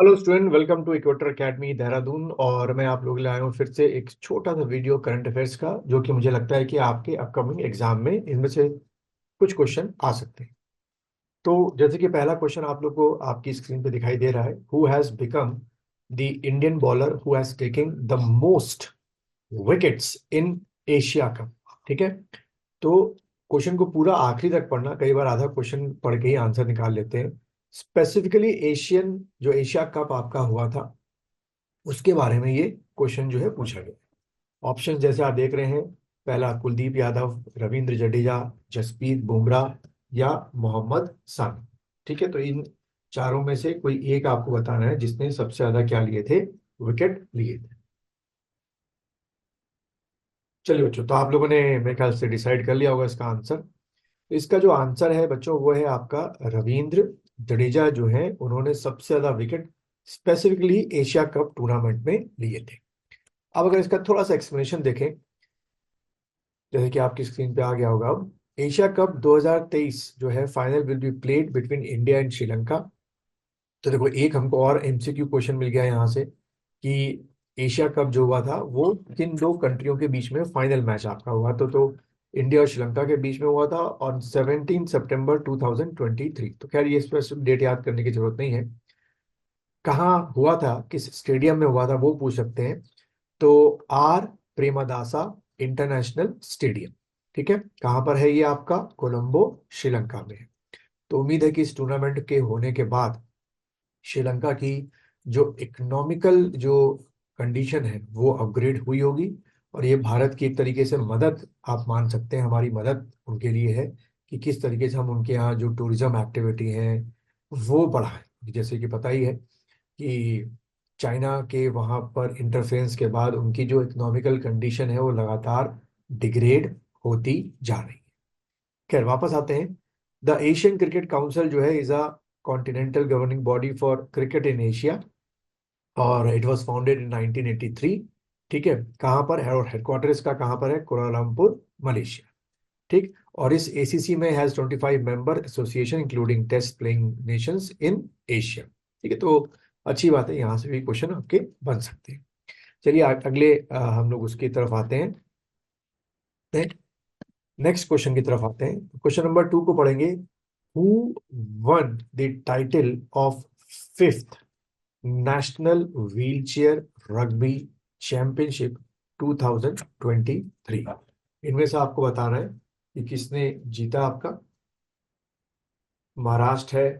Hello student, welcome to Equator Academy Dehradun. और मैं आप लोग ले आया हूँ फिर से एक छोटा सा वीडियो करंट अफेयर्स का, जो कि मुझे लगता है कि आपके अपकमिंग एग्जाम में इनमें से कुछ क्वेश्चन आ सकते हैं। तो जैसे कि पहला क्वेश्चन आप लोग को आपकी स्क्रीन पे दिखाई दे रहा है, who has become the Indian bowler who has taking the most wickets in Asia cup. ठीक है। तो क्वेश्चन को पूरा आखिरी तक पढ़ना, कई बार आधा क्वेश्चन पढ़ के ही आंसर निकाल लेते हैं। स्पेसिफिकली एशियन, जो एशिया कप आपका हुआ था उसके बारे में ये क्वेश्चन जो है पूछा गया। ऑप्शन जैसे आप देख रहे हैं, पहला कुलदीप यादव, रविंद्र जडेजा, जसप्रीत बुमराह या मोहम्मद सामी। ठीक है, तो इन चारों में से कोई एक आपको बताना है जिसने सबसे ज्यादा क्या लिए थे, विकेट लिए थे। चलिए बच्चों, तो आप लोगों ने मेरे ख्याल से डिसाइड कर लिया होगा इसका आंसर। तो इसका जो आंसर है बच्चों वो है आपका रविंद्र जडेजा, जो है उन्होंने सबसे ज्यादा wicket specifically Asia cup tournament में लिए थे। अब अगर इसका थोड़ा सा एक्सप्लेनेशन देखें, जैसे कि आपकी स्क्रीन पे आ गया होगा, अब एशिया कप 2023 जो है final will be played between India and Sri Lanka. तो देखो, एक हमको और एमसीक्यू क्वेश्चन मिल गया यहाँ से कि एशिया कप जो हुआ था वो किन दो कंट्रियों के बीच में फाइनल मैच आपका हुआ। तो इंडिया और श्रीलंका के बीच में हुआ था ऑन 17 सितंबर 2023। तो खैर ये स्पेसिफिक डेट याद करने की जरूरत नहीं है। कहाँ हुआ था, किस स्टेडियम में हुआ था, वो पूछ सकते हैं। तो आर प्रेमदासा इंटरनेशनल स्टेडियम। ठीक है, कहाँ पर है ये आपका, कोलंबो श्रीलंका में है। तो उम्मीद है कि इस टूर्नामेंट के होने के बाद श्रीलंका की जो इकोनॉमिकल जो कंडीशन है वो अपग्रेड हुई होगी। और ये भारत की एक तरीके से मदद आप मान सकते हैं, हमारी मदद उनके लिए है कि किस तरीके से हम उनके यहाँ जो टूरिज्म एक्टिविटी है वो बढ़ाएं। जैसे कि पता ही है कि चाइना के वहाँ पर इंटरफेरेंस के बाद उनकी जो इकोनॉमिकल कंडीशन है वो लगातार डिग्रेड होती जा रही है। खैर वापस आते हैं। द एशियन क्रिकेट काउंसिल जो है is a continental governing body for cricket in Asia, और इट वाज फाउंडेड इन 1983। ठीक है, कहाँ पर है और हेडक्वार्टर इसका कहाँ पर है, कुआलालंपुर मलेशिया। ठीक। और इस एसीसी में has 25 member association including test playing nations in Asia. ठीक है, तो अच्छी बात है, यहाँ से भी क्वेश्चन आपके बन सकते हैं। चलिए अगले हम लोग उसकी तरफ आते हैं। नेक्स्ट क्वेश्चन की तरफ आते हैं। क्वेश्चन नंबर 2 को पढ़ेंगे। Who one the title of fifth national wheelchair rugby championship 2023? इनमें से आपको बताना है कि किसने जीता आपका। महाराष्ट्र है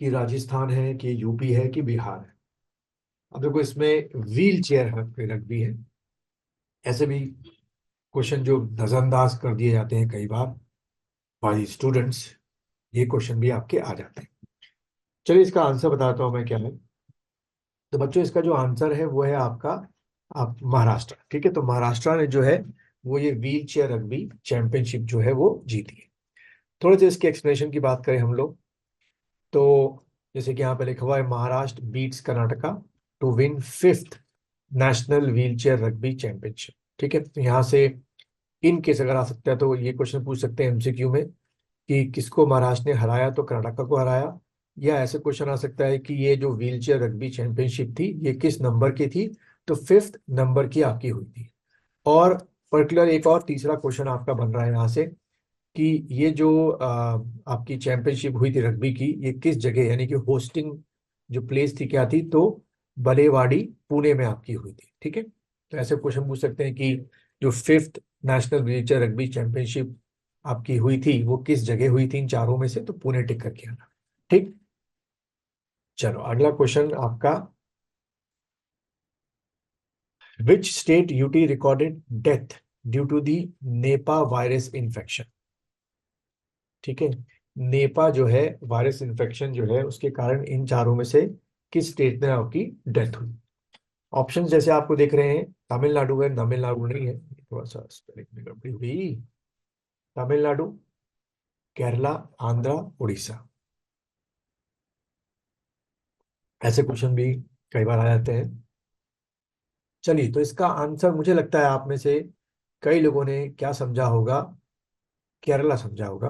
कि राजस्थान है कि यूपी है कि बिहार है। अब देखो, इसमें व्हील चेयर रग्बी है। ऐसे भी क्वेश्चन जो नजरअंदाज कर दिए जाते हैं कई बार बाई स्टूडेंट्स, ये क्वेश्चन भी आपके आ जाते हैं। चलिए इसका आंसर बताता हूं मैं क्या है। तो बच्चों, इसका जो आंसर है वो है आपका, आप महाराष्ट्र। ठीक है, तो महाराष्ट्र ने जो है वो ये व्हील चेयर रग्बी चैंपियनशिप जो है वो जीती है। थोड़े से इसके एक्सप्लेनेशन की बात करें हम लोग, तो जैसे कि यहाँ पे लिखा हुआ है, Maharashtra beats Karnataka to win fifth national wheelchair rugby championship. ठीक है, तो यहाँ से इन केस अगर आ सकता है तो ये क्वेश्चन पूछ सकते हैं एमसीक्यू में कि किसको महाराष्ट्र ने हराया, तो कर्नाटका को हराया। या ऐसे क्वेश्चन आ सकता है कि ये जो व्हील चेयर रग्बी चैंपियनशिप थी ये किस नंबर की थी, तो फिफ्थ नंबर की आपकी हुई थी। और पर्टिकुलर एक और तीसरा क्वेश्चन आपका बन रहा है यहाँ से कि ये जो आपकी चैंपियनशिप हुई थी रग्बी की, ये किस जगह, यानी कि होस्टिंग जो प्लेस थी क्या थी, तो बलेवाड़ी पुणे में आपकी हुई थी। ठीक है, तो ऐसे क्वेश्चन पूछ सकते हैं कि जो fifth national wheelchair rugby championship आपकी हुई थी वो किस जगह हुई थी इन चारों में से, तो पुणे टिक करके आना। ठीक। चलो अगला क्वेश्चन आपका, which state UT recorded death due to the Nipah virus infection? ठीक है, नेपा जो है वायरस इन्फेक्शन जो है उसके कारण इन चारों में से किस स्टेट में आपकी डेथ हुई। ऑप्शन जैसे आपको देख रहे हैं, तमिलनाडु है, तमिलनाडु नहीं है, थोड़ा सा स्पेलिंग में गड़बड़ी हुई। तमिलनाडु, केरला, आंध्रा, उड़ीसा। ऐसे क्वेश्चन भी कई बार आ जाते हैं। चलिए, तो इसका आंसर मुझे लगता है आप में से कई लोगों ने क्या समझा होगा, केरला समझा होगा।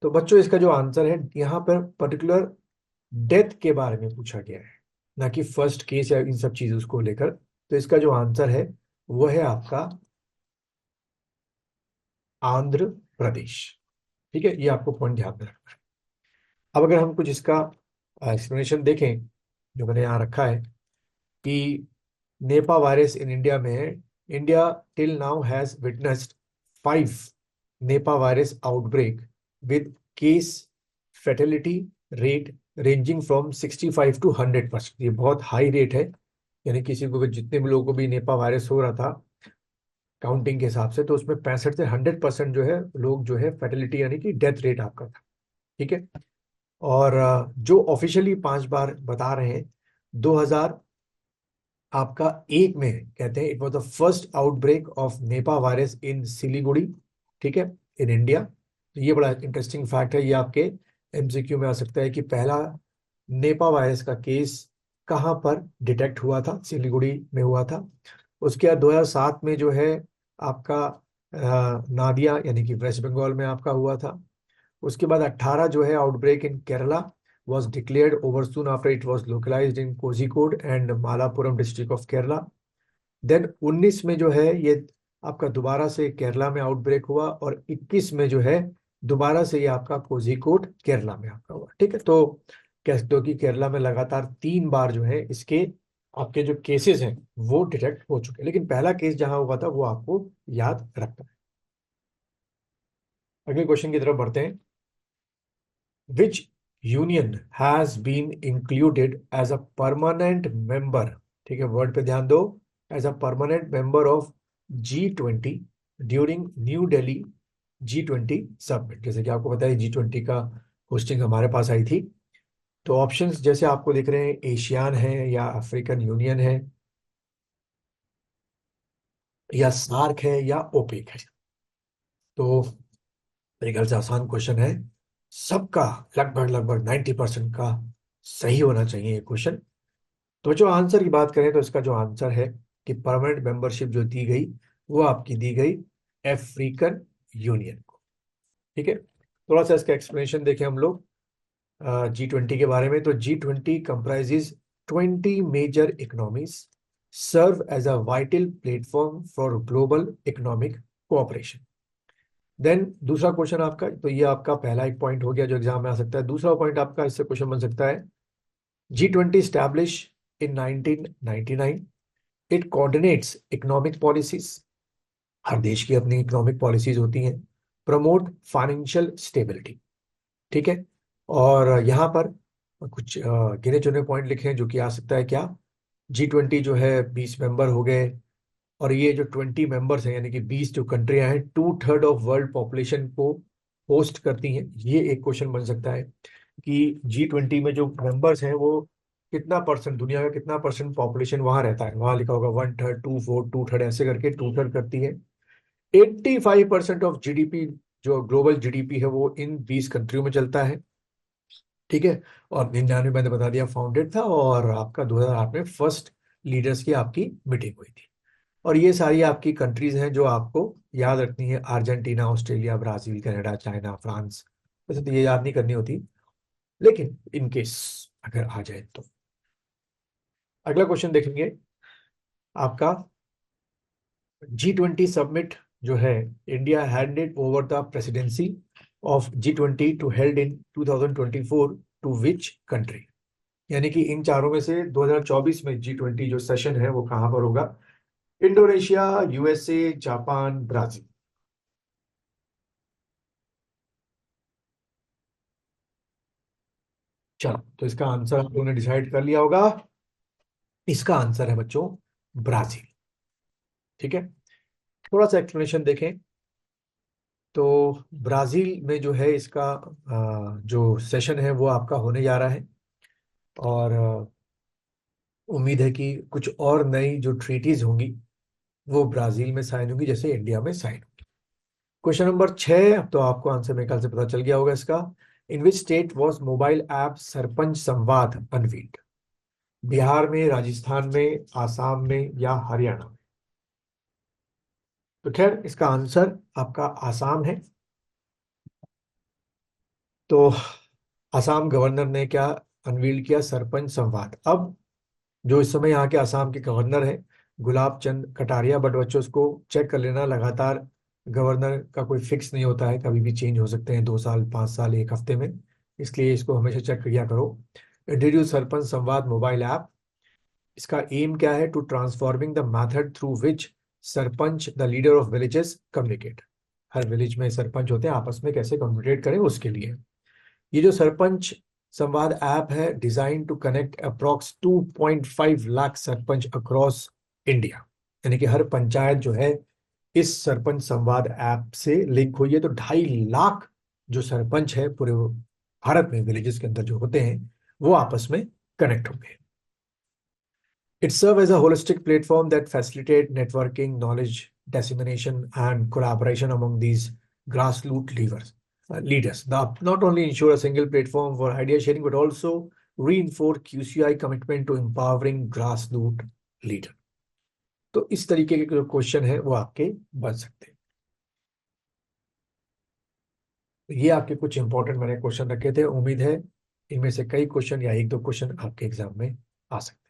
तो बच्चों इसका जो आंसर है, यहाँ पर पर्टिकुलर डेथ के बारे में पूछा गया है, ना कि फर्स्ट केस या इन सब चीजों को लेकर। तो इसका जो आंसर है वो है आपका आंध्र प्रदेश। ठीक है, ये आपको पॉइंट ध्यान में रखना है। अब अगर हम कुछ इसका एक्सप्लेनेशन देखें, जो मैंने यहाँ रखा है कि नेपा वायरस इन इंडिया में है। India till now has witnessed 5 Nipah virus outbreak with case fatality rate ranging from 65 to 100%। ये बहुत हाई रेट है, यानी किसी को भी, जितने भी लोगों को भी नेपा वायरस हो रहा था काउंटिंग के हिसाब से, तो उसमें 65 से 100% जो है लोग जो है फेटेलिटी यानी कि डेथ रेट आपका था। ठीक है। और जो ऑफिशियली 5 बार बता रहे हैं, 2000 आपका एक में कहते हैं it was the first outbreak of Nipah virus in Siliguri. ठीक है, इन इंडिया। तो ये बड़ा इंटरेस्टिंग फैक्ट है, ये आपके एमसीक्यू में आ सकता है कि पहला नेपा वायरस का केस कहाँ पर डिटेक्ट हुआ था, सिलीगुड़ी में हुआ था। उसके बाद 2007 में जो है आपका नादिया यानी कि वेस्ट बंगाल में आपका हुआ था। उसके बाद 18 जो है outbreak in Kerala was declared over soon after it was localized in Kozhikode and Malappuram district of Kerala. Then 19 में जो है ये आपका दोबारा से केरला में आउटब्रेक हुआ, और 21 में जो है दोबारा से ये आपका कोझिकोड केरला में आपका हुआ। ठीक है, तो कह सकते हो कि केरला में लगातार 3 बार जो है इसके आपके जो केसेस हैं वो डिटेक्ट हो चुके हैं, लेकिन पहला केस जहां हुआ था वो आपको याद रखना है। अगले क्वेश्चन की तरफ बढ़ते हैं। Which union has been included as a permanent member, ठीक है, वर्ड पे ध्यान दो, as a permanent member of G20 during New Delhi G20 summit. जैसे कि आपको पता है G20 का होस्टिंग हमारे पास आई थी। तो ऑप्शंस जैसे आपको दिख रहे हैं, एशियान है या अफ्रीकन यूनियन है या सार्क है या ओपेक है। तो मेरे ख्याल से आसान क्वेश्चन है, सबका लगभग लगभग 90% का सही होना चाहिए ये क्वेश्चन। तो जो आंसर की बात करें तो इसका जो आंसर है कि परमानेंट मेंबरशिप जो दी गई वो आपकी दी गई अफ्रीकन यूनियन को। ठीक है, थोड़ा सा इसका एक्सप्लेनेशन देखें हम लोग G20 के बारे में। तो G20 comprises 20 major economies, serve as a vital platform for global economic cooperation. Then दूसरा क्वेश्चन आपका, तो ये आपका पहला एक पॉइंट हो गया जो एग्जाम में आ सकता है। दूसरा पॉइंट आपका इससे क्वेश्चन बन सकता है, G20 established in 1999, it coordinates economic policies, हर देश की अपनी इकोनॉमिक पॉलिसीज होती हैं, प्रमोट फाइनेंशियल स्टेबिलिटी। ठीक है, और यहाँ पर कुछ गिने चुने पॉइंट लिखे हैं जो कि आ सकता है क्या, G20 जो है 20 मेंबर हो गए, और ये जो 20 मेंबर्स हैं यानी कि 20 जो कंट्रियां हैं 2/3 ऑफ वर्ल्ड पॉपुलेशन को होस्ट करती हैं। ये एक क्वेश्चन बन सकता है कि G20 में जो मेंबर्स हैं वो कितना परसेंट, दुनिया का कितना परसेंट पॉपुलेशन वहां रहता है। वहां लिखा होगा 1/3, 2/4, 2/3, ऐसे करके 2/3 करती है। 85% ऑफ जीडीपी, जो ग्लोबल जीडीपी है, वो इन 20 कंट्रियों में चलता है। ठीक है, और 99 मैंने बता दिया फाउंडेड था, और आपका 2008 में फर्स्ट लीडर्स की आपकी मीटिंग हुई थी। और ये सारी आपकी कंट्रीज हैं जो आपको याद रखनी है, Argentina, Australia, Brazil, Canada, China, France. वैसे तो ये याद नहीं करनी होती, लेकिन इनकेस अगर आ जाए तो। अगला क्वेश्चन देखेंगे आपका, G20 समिट जो है, India handed over the presidency of G20 to held in 2024 to which country. यानी कि इन चारों में से 2024 में G20 जो सेशन है वो कहां पर होगा, इंडोनेशिया, यूएसए, जापान, ब्राजील। चलो, तो इसका आंसर आप लोगों ने डिसाइड कर लिया होगा। इसका आंसर है बच्चों ब्राजील। ठीक है, थोड़ा सा एक्सप्लेनेशन देखें। तो ब्राजील में जो है इसका जो सेशन है वो आपका होने जा रहा है, और उम्मीद है कि कुछ और नई जो ट्रीटीज होंगी वो ब्राजील में साइन होंगी, जैसे इंडिया में साइन होगी। क्वेश्चन नंबर 6, अब तो आपको आंसर मेरे ख्याल से पता चल गया होगा इसका। In which state was mobile app Sarpanch Samvad unveiled. Bihar में, राजस्थान में, आसाम में या हरियाणा में। तो खैर इसका आंसर आपका आसाम है। तो असम गवर्नर ने क्या अनवील किया, सरपंच संवाद। अब जो इस समय यहाँ के असम के गवर्नर हैं गुलाब चंद कटारिया, बट बच्चों उसको चेक कर लेना, लगातार गवर्नर का कोई फिक्स नहीं होता है, कभी भी चेंज हो सकते हैं, 2 साल 5 साल 1 हफ्ते में, इसलिए इसको हमेशा चेक किया करो। इंट्रोड्यूस सरपंच संवाद मोबाइल ऐप। इसका एम क्या है, to transforming the method through which sarpanch the leader of villages communicate. हर विलेज में सरपंच होते हैं, आपस में कैसे कम्युनिकेट करें उसके लिए। ये जो सरपंच संवाद ऐप है, design to connect approx 2.5 lakh sarpanch across India, यानी कि हर पंचायत जो है इस सरपंच संवाद ऐप से लिंक हुई है, तो 2.5 लाख जो सरपंच है पूरे भारत में विलेजेस के अंदर जो होते हैं वो आपस में कनेक्ट होंगे। It serves as a holistic platform that facilitates networking, knowledge dissemination, and collaboration among these grassroots leaders. The app not only ensure a single platform for idea sharing, but also reinforce QCI commitment to empowering grassroots leader. तो इस तरीके के जो question है वो आपके बन सकते हैं। ये आपके कुछ इंपॉर्टेंट मैंने क्वेश्चन रखे थे, उम्मीद है इनमें से कई क्वेश्चन या 1-2 क्वेश्चन आपके एग्जाम में आ सकते हैं।